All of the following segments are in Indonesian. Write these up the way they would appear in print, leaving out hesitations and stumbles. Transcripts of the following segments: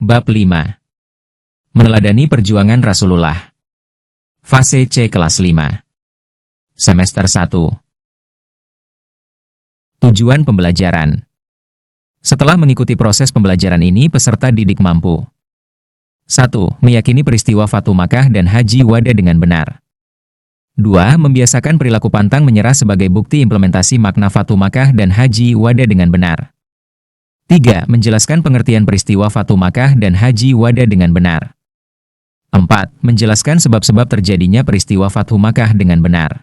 Bab 5. Meneladani perjuangan Rasulullah. Fase C kelas 5. Semester 1. Tujuan pembelajaran. Setelah mengikuti proses pembelajaran ini, peserta didik mampu 1. Meyakini peristiwa Fatu Makkah dan Haji Wada dengan benar. 2. Membiasakan perilaku pantang menyerah sebagai bukti implementasi makna Fatu Makkah dan Haji Wada dengan benar. 3. Menjelaskan pengertian peristiwa Fatu Makkah dan Haji Wada dengan benar. 4. Menjelaskan sebab-sebab terjadinya peristiwa Fathu Makkah dengan benar.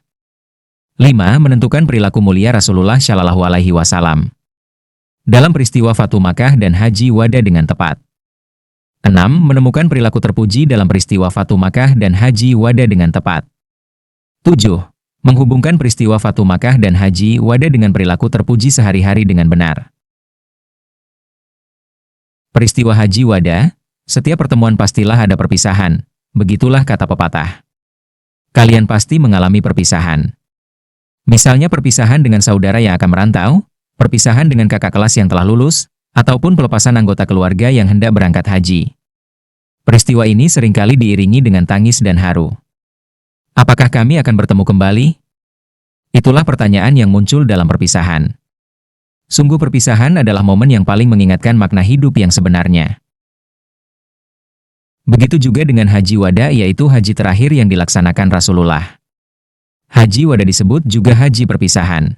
5. Menentukan perilaku mulia Rasulullah Shallallahu Alaihi Wasallam dalam peristiwa Fatu Makkah dan Haji Wada dengan tepat. 6. Menemukan perilaku terpuji dalam peristiwa Fatu Makkah dan Haji Wada dengan tepat. 7. Menghubungkan peristiwa Fatu Makkah dan Haji Wada dengan perilaku terpuji sehari-hari dengan benar. Peristiwa Haji Wada. Setiap pertemuan pastilah ada perpisahan, begitulah kata pepatah. Kalian pasti mengalami perpisahan. Misalnya perpisahan dengan saudara yang akan merantau, perpisahan dengan kakak kelas yang telah lulus, ataupun pelepasan anggota keluarga yang hendak berangkat haji. Peristiwa ini seringkali diiringi dengan tangis dan haru. Apakah kami akan bertemu kembali? Itulah pertanyaan yang muncul dalam perpisahan. Sungguh perpisahan adalah momen yang paling mengingatkan makna hidup yang sebenarnya. Begitu juga dengan Haji Wada, yaitu haji terakhir yang dilaksanakan Rasulullah. Haji Wada disebut juga haji perpisahan.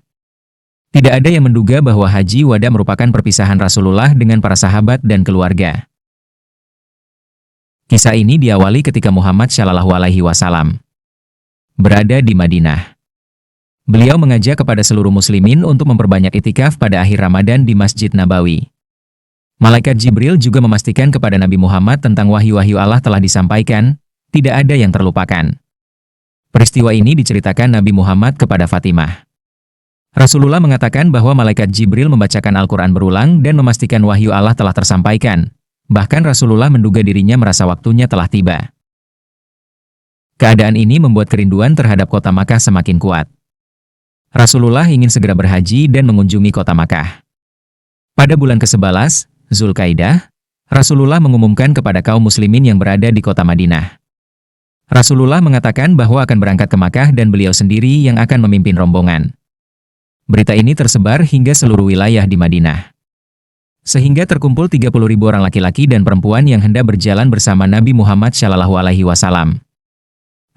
Tidak ada yang menduga bahwa Haji Wada merupakan perpisahan Rasulullah dengan para sahabat dan keluarga. Kisah ini diawali ketika Muhammad Shallallahu Alaihi Wasallam berada di Madinah. Beliau mengajak kepada seluruh muslimin untuk memperbanyak itikaf pada akhir Ramadan di Masjid Nabawi. Malaikat Jibril juga memastikan kepada Nabi Muhammad tentang wahyu-wahyu Allah telah disampaikan, tidak ada yang terlupakan. Peristiwa ini diceritakan Nabi Muhammad kepada Fatimah. Rasulullah mengatakan bahwa Malaikat Jibril membacakan Al-Quran berulang dan memastikan wahyu Allah telah tersampaikan. Bahkan Rasulullah menduga dirinya merasa waktunya telah tiba. Keadaan ini membuat kerinduan terhadap kota Makkah semakin kuat. Rasulullah ingin segera berhaji dan mengunjungi kota Makkah. Pada bulan ke-11, Zulkaidah, Rasulullah mengumumkan kepada kaum muslimin yang berada di kota Madinah. Rasulullah mengatakan bahwa akan berangkat ke Makkah dan beliau sendiri yang akan memimpin rombongan. Berita ini tersebar hingga seluruh wilayah di Madinah. Sehingga terkumpul 30.000 orang laki-laki dan perempuan yang hendak berjalan bersama Nabi Muhammad Shallallahu Alaihi Wasallam.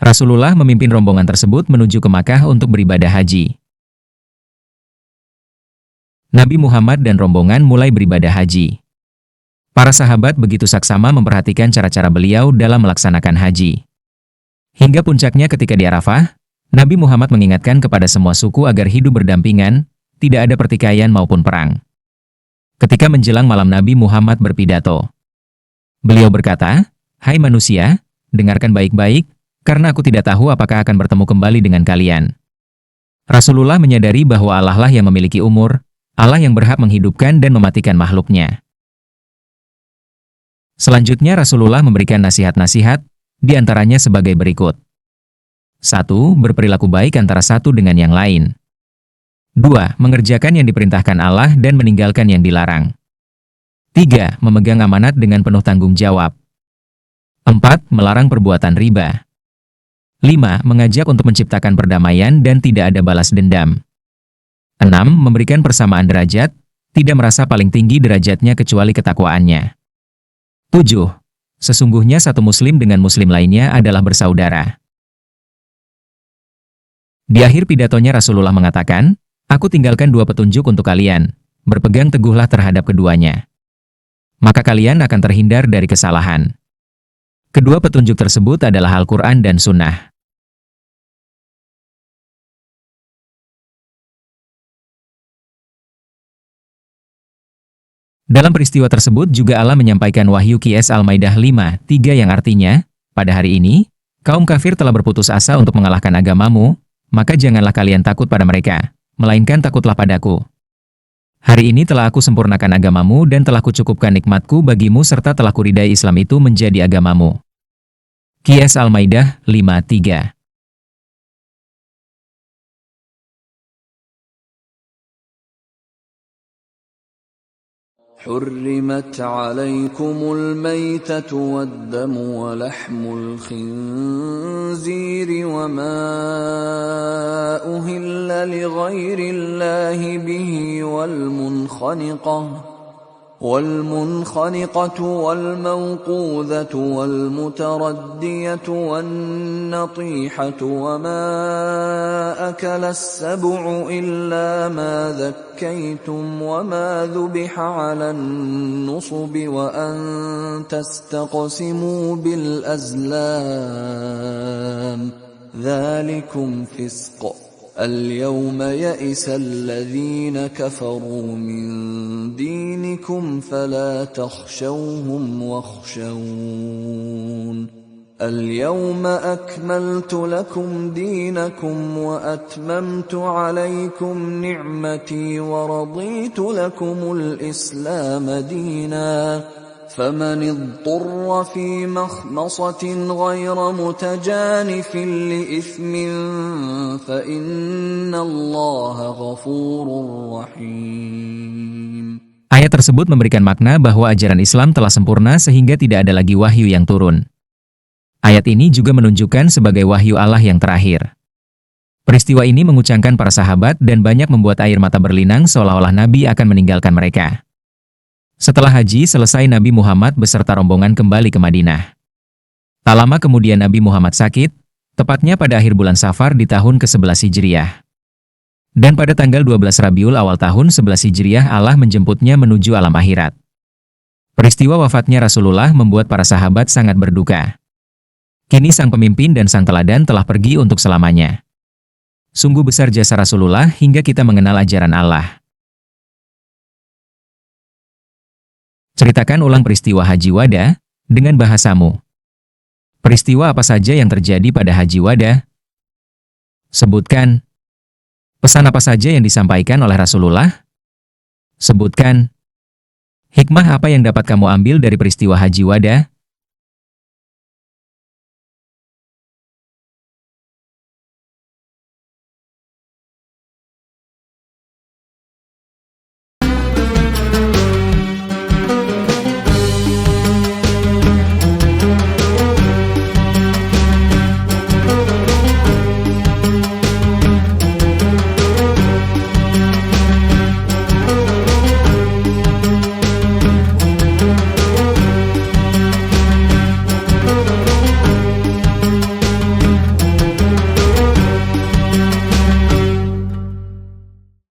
Rasulullah memimpin rombongan tersebut menuju ke Makkah untuk beribadah haji. Nabi Muhammad dan rombongan mulai beribadah haji. Para sahabat begitu saksama memperhatikan cara-cara beliau dalam melaksanakan haji. Hingga puncaknya ketika di Arafah, Nabi Muhammad mengingatkan kepada semua suku agar hidup berdampingan, tidak ada pertikaian maupun perang. Ketika menjelang malam Nabi Muhammad berpidato. Beliau berkata, "Hai manusia, dengarkan baik-baik, karena aku tidak tahu apakah akan bertemu kembali dengan kalian." Rasulullah menyadari bahwa Allah lah yang memiliki umur, Allah yang berhak menghidupkan dan mematikan makhluknya. Selanjutnya Rasulullah memberikan nasihat-nasihat, di antaranya sebagai berikut. 1. Berperilaku baik antara satu dengan yang lain. 2. Mengerjakan yang diperintahkan Allah dan meninggalkan yang dilarang. 3. Memegang amanat dengan penuh tanggung jawab. 4. Melarang perbuatan riba. 5. Mengajak untuk menciptakan perdamaian dan tidak ada balas dendam. 6. Memberikan persamaan derajat, tidak merasa paling tinggi derajatnya kecuali ketakwaannya. 7. Sesungguhnya satu muslim dengan muslim lainnya adalah bersaudara. Di akhir pidatonya Rasulullah mengatakan, "Aku tinggalkan dua petunjuk untuk kalian, berpegang teguhlah terhadap keduanya. Maka kalian akan terhindar dari kesalahan." Kedua petunjuk tersebut adalah Al-Quran dan Sunnah. Dalam peristiwa tersebut juga Allah menyampaikan wahyu Qiyas Al-Maidah 5:3 yang artinya, pada hari ini, kaum kafir telah berputus asa untuk mengalahkan agamamu, maka janganlah kalian takut pada mereka, melainkan takutlah padaku. Hari ini telah aku sempurnakan agamamu dan telah kucukupkan nikmatku bagimu serta telah kuridai Islam itu menjadi agamamu. Qiyas Al-Maidah 5:3. حرمت عليكم الميتة والدم ولحم الخنزير وما أهل لغير الله به والمنخنقة والموقوذة والمتردية والنطيحة وما أكل السبع إلا ما ذكيتم وما ذبح على النصب وأن تستقسموا بالأزلام ذلكم فسق اليوم يئس الذين كفروا من دينكم فلا تخشوهم واخشون اليوم أكملت لكم دينكم وأتممت عليكم نعمتي ورضيت لكم الإسلام دينا فمن اضطر في مخمصة غير متجانف لإثم فإن الله غفور رحيم. Ayat tersebut memberikan makna bahwa ajaran Islam telah sempurna sehingga tidak ada lagi wahyu yang turun. Ayat ini juga menunjukkan sebagai wahyu Allah yang terakhir. Peristiwa ini mengucangkan para sahabat dan banyak membuat air mata berlinang seolah-olah Nabi akan meninggalkan mereka. Setelah haji selesai, Nabi Muhammad beserta rombongan kembali ke Madinah. Tak lama kemudian Nabi Muhammad sakit, tepatnya pada akhir bulan Safar di tahun ke-11 Hijriah. Dan pada tanggal 12 Rabiul Awal tahun 11 Hijriah Allah menjemputnya menuju alam akhirat. Peristiwa wafatnya Rasulullah membuat para sahabat sangat berduka. Kini sang pemimpin dan sang teladan telah pergi untuk selamanya. Sungguh besar jasa Rasulullah hingga kita mengenal ajaran Allah. Ceritakan ulang peristiwa Haji Wada dengan bahasamu. Peristiwa apa saja yang terjadi pada Haji Wada? Sebutkan. Pesan apa saja yang disampaikan oleh Rasulullah? Sebutkan. Hikmah apa yang dapat kamu ambil dari peristiwa Haji Wada?